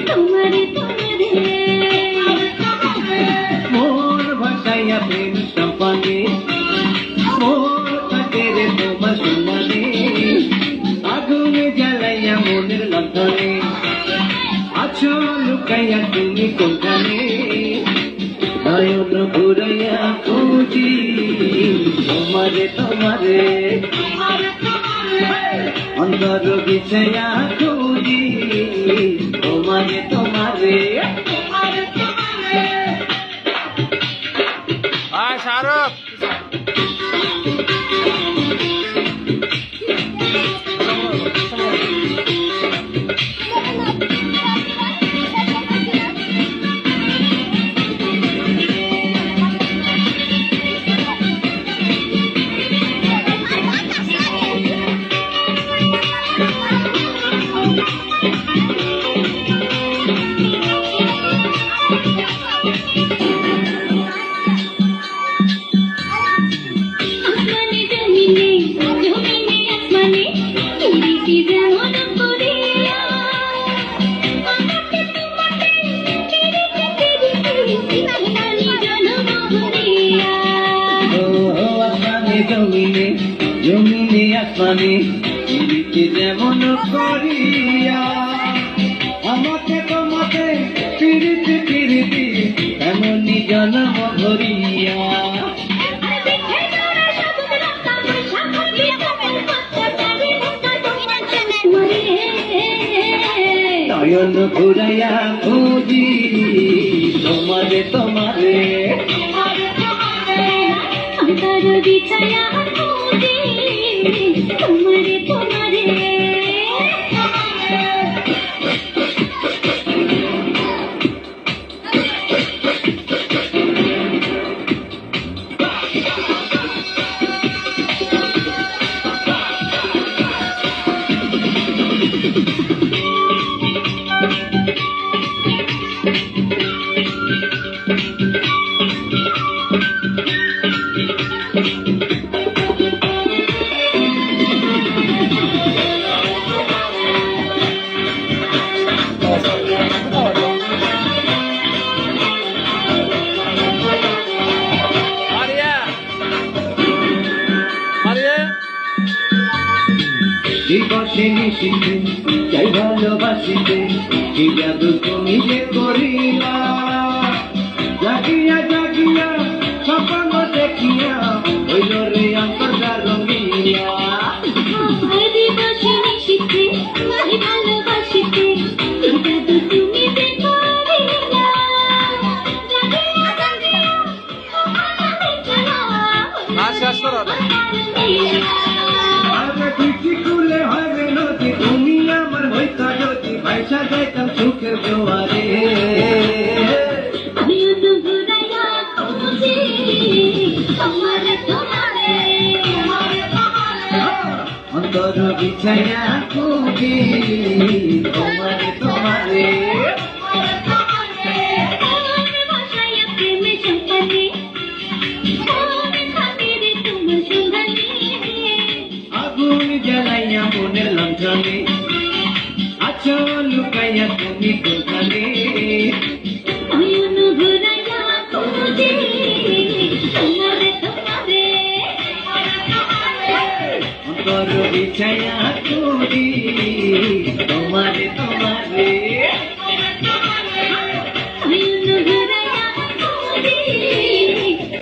তোমারে তোমারে মোর ভাষাইয়া প্রেম সম্পানে মোর কাটেরে তোমার সম্মানে আগুনে জ্বালাইয়া মনের লণ্ঠনে আছো লুকাইয়া তুমি কোনখানে নয়ন ঘুরাইয়া খুঁজি তোমারে তোমারে অন্তর বিছাইয়া খুঁজি তোমারে তোমারে শাহরুখ জমিনে জমিনে আসমানে পৃথিবীতে যেমন করিয়া আমাকে তোমাকে পিরিতি পিরিতি এমনই জন্ম ধরিয়া নয়ন ঘুরাইয়া খুঁজি তোমারে তোমারে অন্তর বিছায়া খুঁজি তোমারে তোমারে দিবসে নিশিতে যাই ভালোবাসিতে কি জাদু তুমি যে করিলা জাগিয়া জাগিয়া স্বপ্ন দেখিয়া হইল রে অন্তরটা রঙিলা দিবসে নিশিতে যাই ভালোবাসিতে কি জাদু তুমি যে করিলা জাগিয়া জাগিয়া শেষ করো খুলে হবে নদী তুমি আমার হইতা যদি ভাইসা যাইতাম সুখের জোয়ারে আমি ঘুরাইয়া খুঁজি তোমারে তোমারে অন্তর বিছাইয়া খুঁজি তোমারে তোমারে ভাষায় প্রেমে সম্পানে তোমার সন্ধানে আগুন জ্বালাইয়া মনের লণ্ঠনে আছো লুকাইয়া তুমি কোনখানে নয়ন ঘুরাইয়া খুঁজি তোমারে তোমারে অন্তর বিছাইয়া